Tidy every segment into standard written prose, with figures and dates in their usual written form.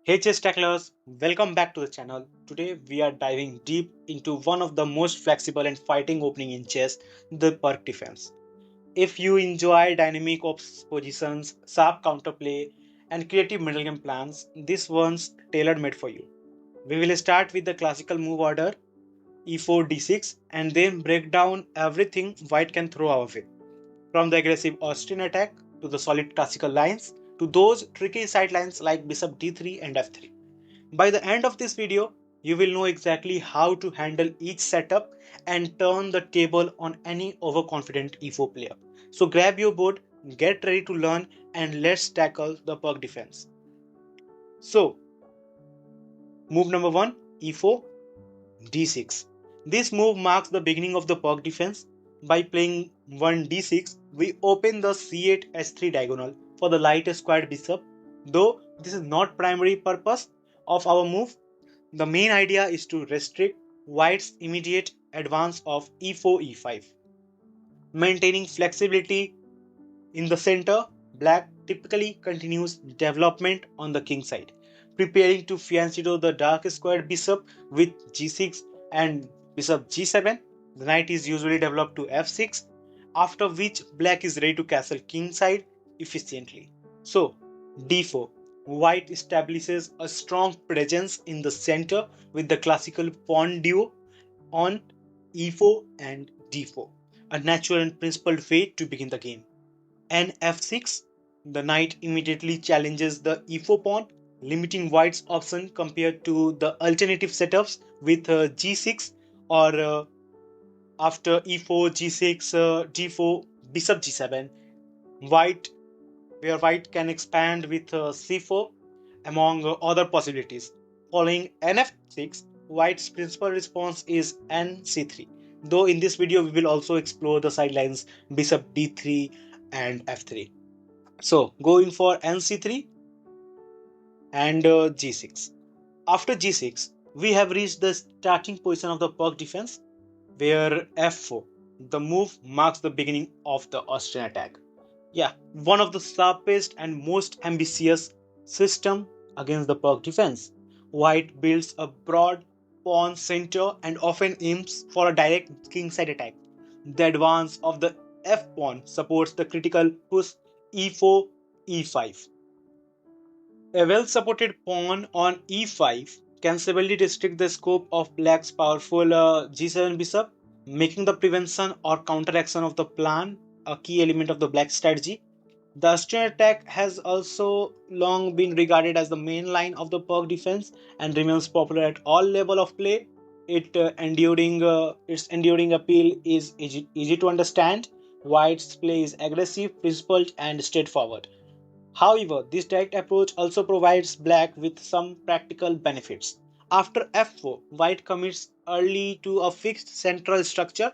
Hey chess tacklers, welcome back to the channel. Today we are diving deep into one of the most flexible and fighting opening in chess, the Pirc Defense. If you enjoy dynamic positions, sharp counterplay, and creative middle game plans, this one's tailor made for you. We will start with the classical move order e4 d6 and then break down everything white can throw our way. From the aggressive Austrian attack to the solid classical lines to those tricky side lines like bishop d3 and f3. By the end of this video, you will know exactly how to handle each setup and turn the table on any overconfident e4 player. So grab your board, get ready to learn, and let's tackle the Pirc defense. So, move number 1, e4, d6. This move marks the beginning of the Pirc defense. By playing 1 d6, we open the c8 s3 diagonal for the light squared bishop. Though this is not primary purpose of our move, the main idea is to restrict white's immediate advance of e4 e5. Maintaining flexibility in the center, black typically continues development on the king side, preparing to fianchetto the dark squared bishop with g6 and bishop g7. The knight is usually developed to f6, after which black is ready to castle king side efficiently. So, d4. White establishes a strong presence in the center with the classical pawn duo on e4 and d4, a natural and principled way to begin the game. And f6, the knight immediately challenges the e4 pawn, limiting white's option compared to the alternative setups with g6 or after e4, g6, d4, bishop g7. White, where white can expand with c4 among other possibilities. Following nf6, white's principal response is nc3. Though in this video we will also explore the sidelines bishop d3 and f3. So going for nc3 and g6. After g6, we have reached the starting position of the Pirc defense, where f4. The move marks the beginning of the Austrian attack. Yeah, one of the sharpest and most ambitious system against the Pirc defense. White builds a broad pawn center and often aims for a direct kingside attack. The advance of the f pawn supports the critical push e4 e5. A well-supported pawn on e5 can severely restrict the scope of black's powerful g7 bishop, making the prevention or counteraction of the plan a key element of the black strategy. The Austrian attack has also long been regarded as the main line of the Pirc defense and remains popular at all level of play. Its enduring appeal is easy to understand. White's play is aggressive, principled, and straightforward. However, this direct approach also provides black with some practical benefits. After f4, white commits early to a fixed central structure,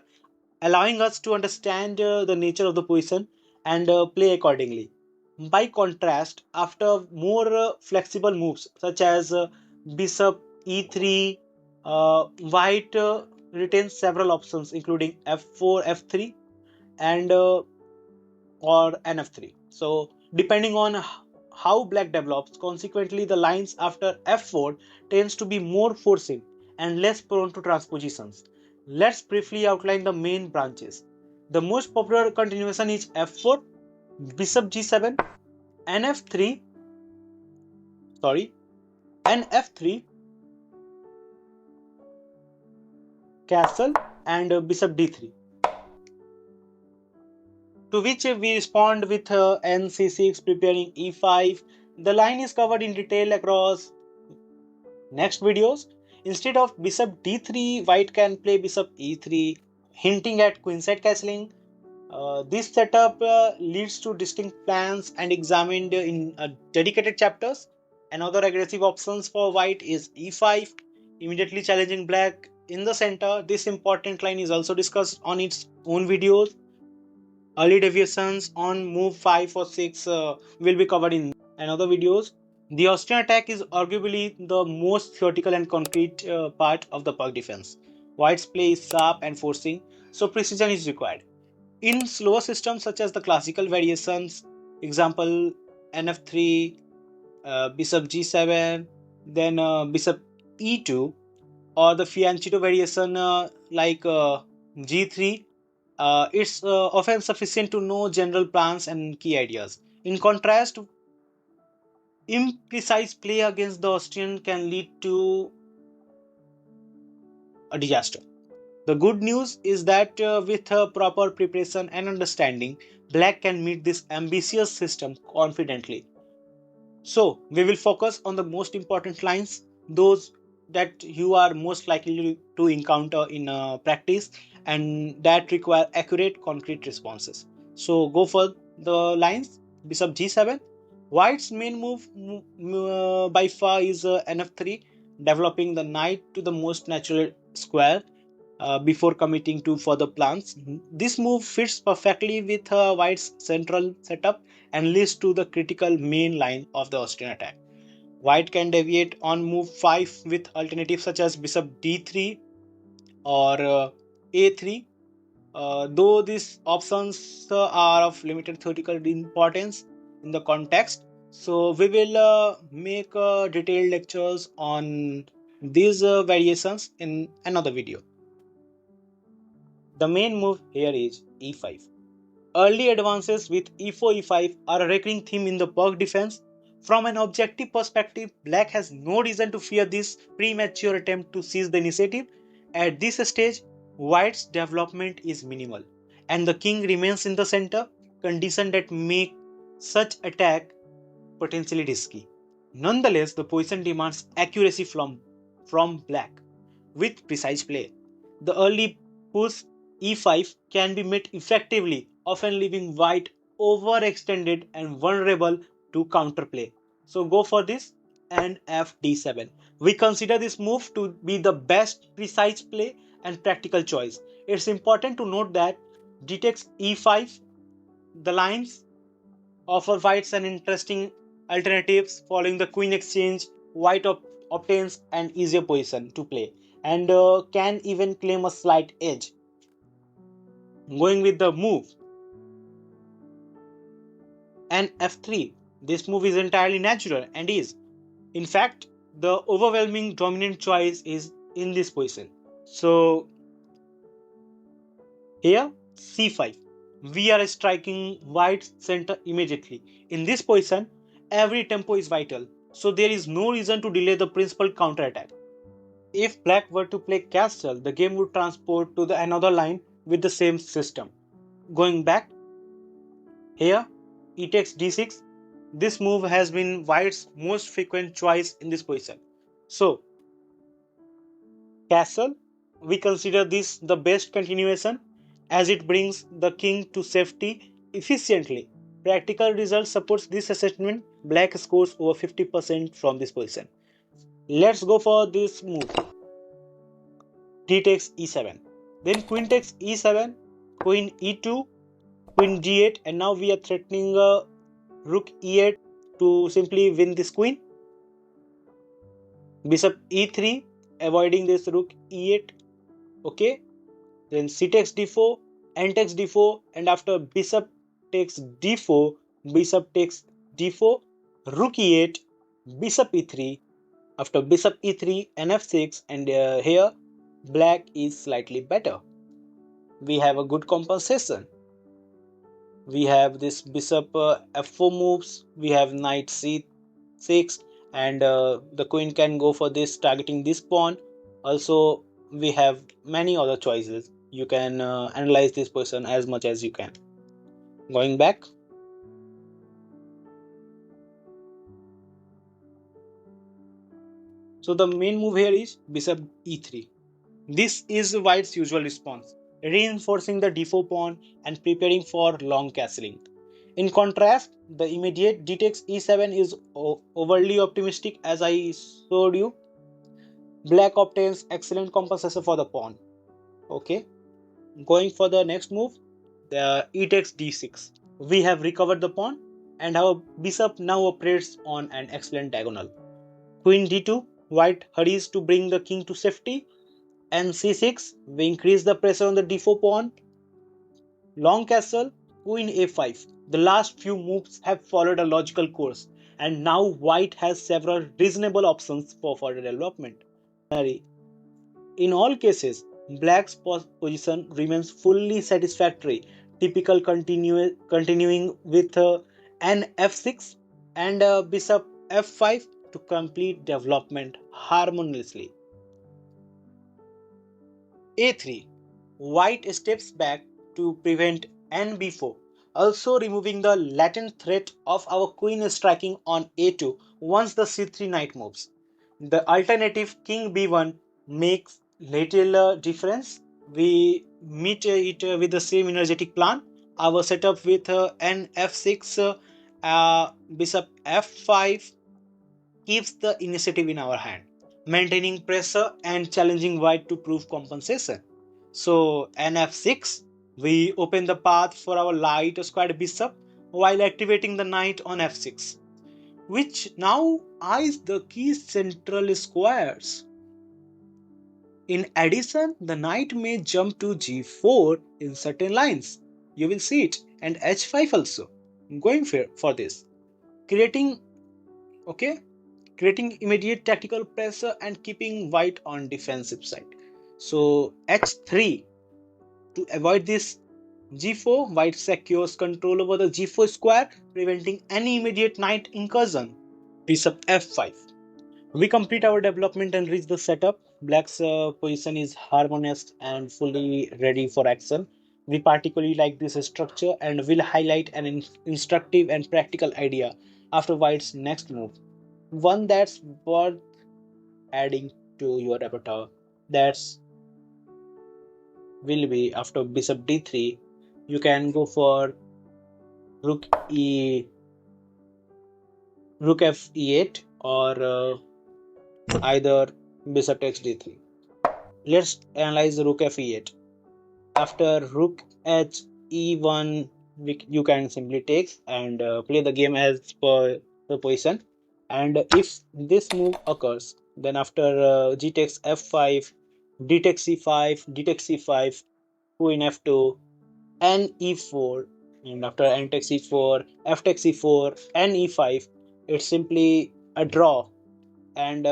allowing us to understand the nature of the position and play accordingly. By contrast, after more flexible moves such as bishop e3, white retains several options including f4, f3, and or nf3. So depending on how black develops, consequently the lines after f4 tends to be more forcing and less prone to transpositions. Let's briefly outline the main branches. The most popular continuation is f4, bishop g7, nf3, sorry, nf3, castle, and bishop d3. To which we respond with nc6 preparing e5. The line is covered in detail across next videos. Instead of bishop d3, white can play bishop e3, hinting at queenside castling. This setup leads to distinct plans and examined in dedicated chapters. Another aggressive options for white is e5, immediately challenging black in the center. This important line is also discussed on its own videos. Early deviations on move 5 or 6 will be covered in another videos. The Austrian attack is arguably the most theoretical and concrete part of the Pirc defense. White's play is sharp and forcing, so precision is required. In slower systems such as the classical variations, example nf3, bishop g7, then bishop e2, or the fianchetto variation like g3. It's often sufficient to know general plans and key ideas. In contrast, imprecise play against the Austrian can lead to a disaster. The good news is that with proper preparation and understanding, Black can meet this ambitious system confidently. So, we will focus on the most important lines, those that you are most likely to encounter in practice and that require accurate, concrete responses. So, go for the lines. Bishop g7. White's main move by far is nf3, developing the knight to the most natural square before committing to further plans. This move fits perfectly with White's central setup and leads to the critical main line of the Austrian attack. White can deviate on move 5 with alternatives such as bishop d3 or a3. Though these options are of limited theoretical importance in the context, so we will make detailed lectures on these variations in another video. The main move here is e5. Early advances with e4 e5 are a recurring theme in the Pirc defense. From an objective perspective, Black has no reason to fear this premature attempt to seize the initiative. At this stage, White's development is minimal, and the king remains in the center, condition that make such attack potentially risky. Nonetheless, the position demands accuracy from Black with precise play. The early push e5 can be met effectively, often leaving white overextended and vulnerable to counterplay. So go for this and fd7. We consider this move to be the best precise play and practical choice. It's important to note that d takes e5, the lines offer whites an interesting alternatives. Following the queen exchange, white obtains an easier position to play and can even claim a slight edge. Going with the move and f3, this move is entirely natural and is, in fact, the overwhelming dominant choice is in this position. So here c5, we are striking white's center immediately. In this position, every tempo is vital, so there is no reason to delay the principal counterattack. If black were to play castle, the game would transport to the another line with the same system. Going back, here e takes d6. This move has been white's most frequent choice in this position. So, castle, we consider this the best continuation as it brings the king to safety efficiently. Practical result supports this assessment. Black scores over 50% from this position. Let's go for this move. D takes e7. Then queen takes e7, queen e2, queen g8, and now we are threatening rook e8 to simply win this queen. Bishop e3, avoiding this rook e8. Okay, then c takes d4, n takes d4, and after bishop takes d4, bishop takes d4, rook e8, bishop e3. After bishop e3, nf6, and here black is slightly better. We have a good compensation. We have this bishop f4 moves. We have knight c6, and the queen can go for this, targeting this pawn. Also, we have many other choices. You can analyze this position as much as you can. Going back, so the main move here is bishop e3. This is white's usual response, reinforcing the d4 pawn and preparing for long castling. In contrast, the immediate d takes e7 is overly optimistic, as I showed you. Black obtains excellent compensation for the pawn. Okay, going for the next move, the e takes d6. We have recovered the pawn and our bishop now operates on an excellent diagonal. Queen d2, white hurries to bring the king to safety, and c6, we increase the pressure on the d4 pawn. Long castle, queen a5. The last few moves have followed a logical course, and now white has several reasonable options for further development. In all cases, black's position remains fully satisfactory, continuing with an f6 and bishop f5 to complete development harmoniously. a3. White steps back to prevent nb4, also removing the latent threat of our queen striking on a2 once the c3 knight moves. The alternative king b1 makes little difference. We meet it with the same energetic plan. Our setup with n f6, bishop f5 keeps the initiative in our hand, maintaining pressure and challenging white to prove compensation. So nf6, we open the path for our light squared bishop while activating the knight on f6, which now eyes the key central squares. In addition, the knight may jump to g4 in certain lines. You will see it, and h5 also. Going for this, creating okay creating immediate tactical pressure and keeping white on defensive side. So h3, to avoid this g4, white secures control over the g4 square, preventing any immediate knight incursion. Bishop f5. We complete our development and reach the setup. Black's position is harmonious and fully ready for action. We particularly like this structure and will highlight an instructive and practical idea after white's next move, one that's worth adding to your repertoire. That's will be after bishop d3. You can go for rook e rook f e8 or either bishop takes d3. Let's analyze rook f e8. After rook h e1, you can simply take and play the game as per the position. And if this move occurs, then after g takes f5, d takes c5, d takes c5, queen f2, n e4, and after n takes e4, f takes e4, n e5, it's simply a draw. And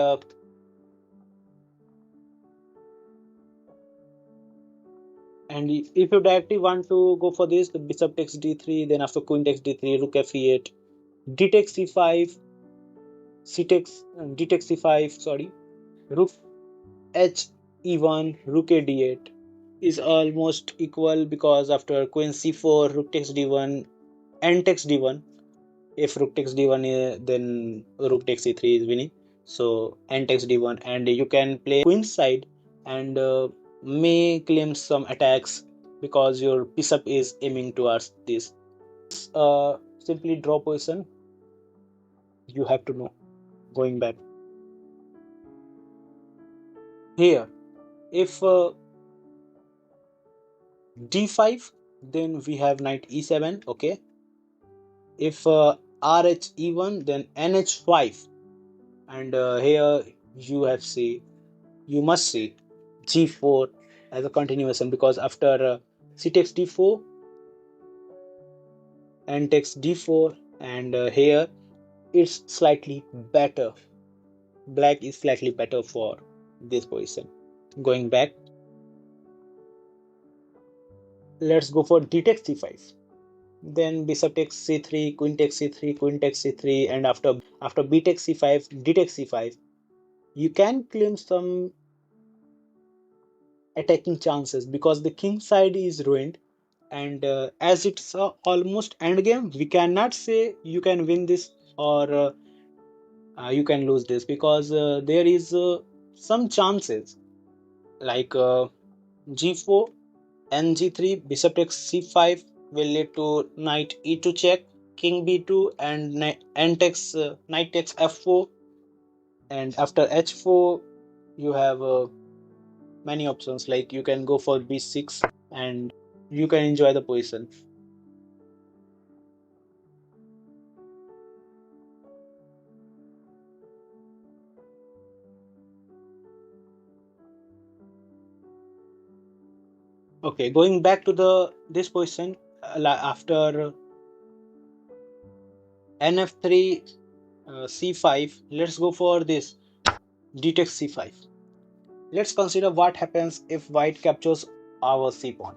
if you directly want to go for this, the bishop takes d3, then after queen takes d3, rook f e8, d takes c5, d takes c5, sorry, rook h e1, rook a d8 is almost equal, because after queen c4, rook takes d1, n takes d1. If rook takes d1, then rook takes c3 is winning. So n takes d1, and you can play queen side and may claim some attacks because your bishop is aiming towards this. Simply draw position. You have to know. Going back here, if d5, then we have knight e7. Okay. If rh e1, then nh5, and here you must see g4 as a continuation, because after c takes d4, n takes d4, and here it's slightly better. Black is slightly better for this position. Going back, let's go for d takes c5. Then bishop takes c3, queen takes c3, queen takes c3, and after b takes c5, d takes c5, you can claim some attacking chances because the king side is ruined, and as it's almost end game, we cannot say you can win this or you can lose this, because there is some chances like g4 and g3, bishop takes c5 will lead to knight e2 check, king b2, and knight takes f4, and after h4 you have many options, like you can go for b6 and you can enjoy the position. Okay, going back to this position, after nf3, c5. Let's go for this d takes c5. Let's consider what happens if white captures our c pawn.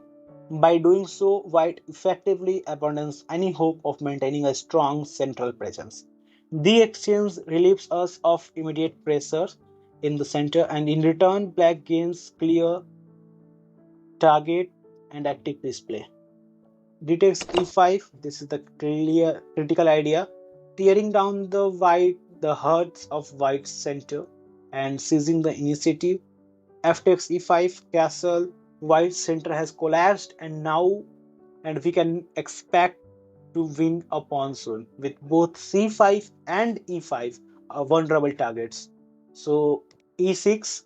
By doing so, white effectively abandons any hope of maintaining a strong central presence. The exchange relieves us of immediate pressure in the center, and in return, black gains clear target and active display. D takes e5. This is the clear critical idea, tearing down the hearts of white's center and seizing the initiative. F takes e5 castle. White's center has collapsed, and we can expect to win a pawn soon with both c5 and e5 vulnerable targets. So e6,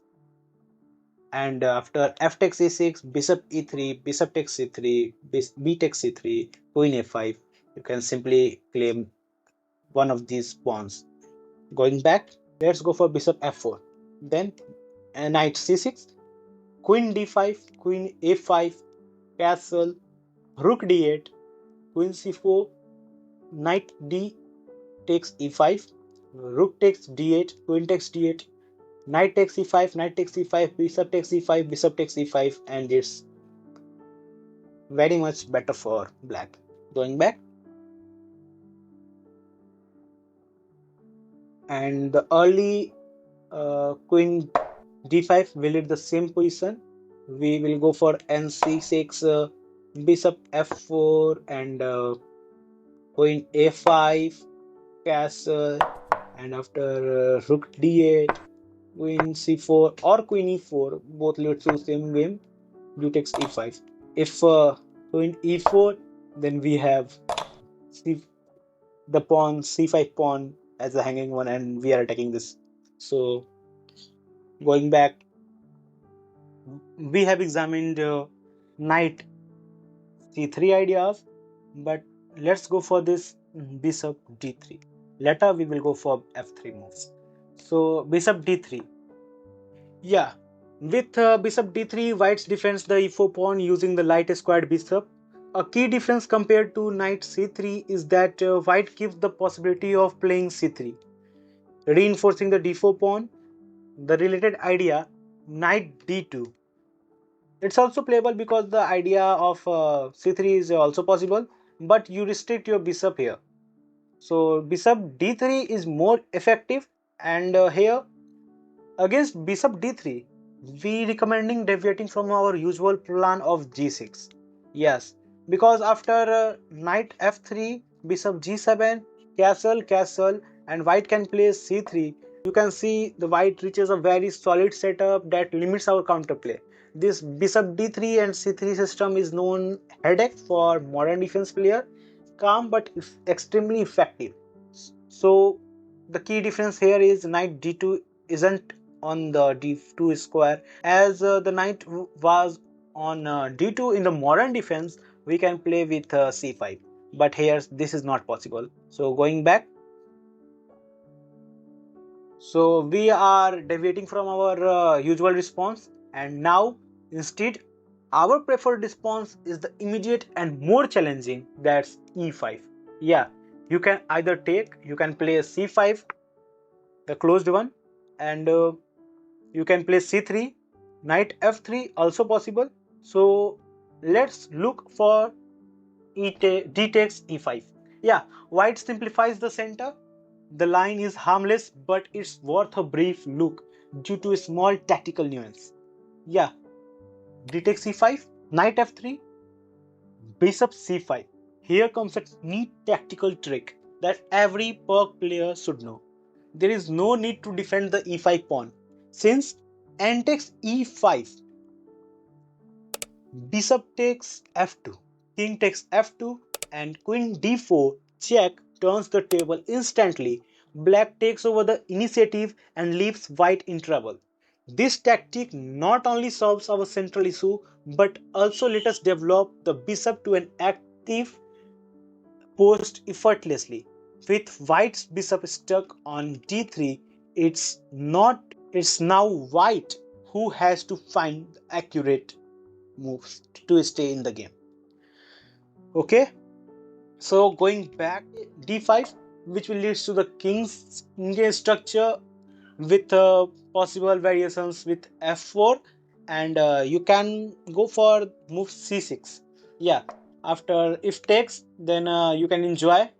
and after f takes e6, bishop e3, bishop takes c3, b takes c3, queen a5. You can simply claim one of these pawns. Going back, let's go for bishop f4. Then knight c6, queen d5, queen a5, castle, rook d8, queen c4, knight d takes e5, rook takes d8, queen takes d8, knight takes e5, knight takes e5, bishop takes e5, bishop takes e5, and it's very much better for black. Going back, and the early queen d5 will hit the same position. We will go for nc6, bishop f4, and queen a5, castle, and after rook d8, queen c4 or queen e4, both lead to the same game. You takes e5. If queen e4, then we have c the pawn c5 pawn as a hanging one, and we are attacking this. So going back, we have examined knight c3 ideas, but let's go for this bishop d3. Later we will go for f3 moves. So bishop d3. Yeah, with bishop d3, whites defends the e4 pawn using the light squared bishop. A key difference compared to knight c3 is that white gives the possibility of playing c3, reinforcing the d4 pawn. The related idea, knight d2. It's also playable because the idea of c3 is also possible, but you restrict your bishop here. So bishop d3 is more effective, and here against bishop d3, we recommending deviating from our usual plan of g6. Yes, because after knight f3, bishop g7, castle, castle, and white can play c3, you can see the white reaches a very solid setup that limits our counterplay. This bishop d3 and c3 system is known headache for modern defense player, calm but extremely effective. So the key difference here is knight d2 isn't on the d2 square, as the knight was on d2 in the modern defense. We can play with c5, but here this is not possible. So going back, so we are deviating from our usual response, and now instead our preferred response is the immediate and more challenging, that's e5. Yeah, you can either you can play c5, the closed one, and you can play c3, knight f3 also possible. So let's look for d takes e5. Yeah, white simplifies the center. The line is harmless, but it's worth a brief look due to a small tactical nuance. Yeah, d takes e5, knight f3, bishop c5. Here comes a neat tactical trick that every Pirc player should know. There is no need to defend the e5 pawn. Since n takes e5, bishop takes f2, king takes f2, and queen d4 check turns the table instantly. Black takes over the initiative and leaves white in trouble. This tactic not only solves our central issue, but also let us develop the bishop to an active post effortlessly. With white's bishop stuck on d3, it's now white who has to find accurate moves to stay in the game. Okay, so going back, d5. which will lead to the king's structure with possible variations with f4, and you can go for move c6. Yeah, after if takes, then you can enjoy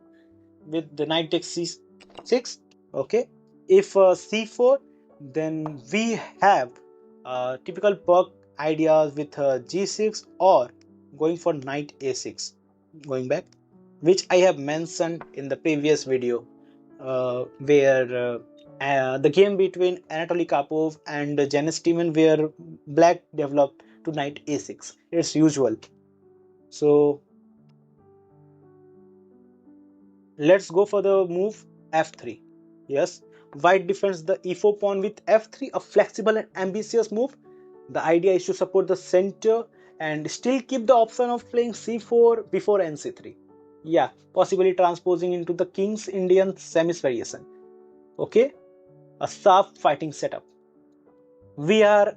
with the knight takes c6. Okay, if c4, then we have typical Pirc ideas with g6 or going for knight a6. Going back, which I have mentioned in the previous video, where the game between Anatoly Karpov and Janis Tiemann, where black developed to knight a6. It's usual. So let's go for the move f3. Yes, white defends the e4 pawn with f3, a flexible and ambitious move. The idea is to support the center and still keep the option of playing c4 before nc3. Yeah, possibly transposing into the king's Indian semis variation. Okay, a sharp fighting setup. We are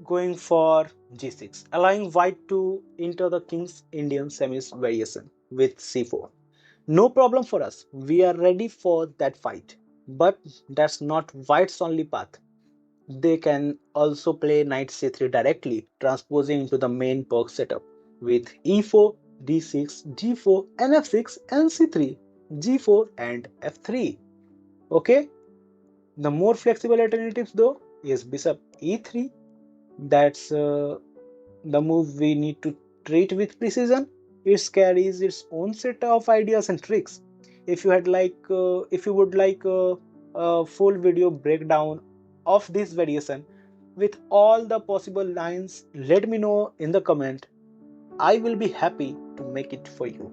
going for g6, allowing white to enter the king's Indian semis variation with c4. No problem for us. We are ready for that fight. But that's not white's only path. They can also play knight c3 directly, transposing into the main Pirc setup with e4, d6, g4, and f6 and c3, g4 and f3. Okay, the more flexible alternatives though is bishop e3. That's the move we need to treat with precision. It carries its own set of ideas and tricks. If you would like a full video breakdown of this variation with all the possible lines, let me know in the comment. I will be happy to make it for you.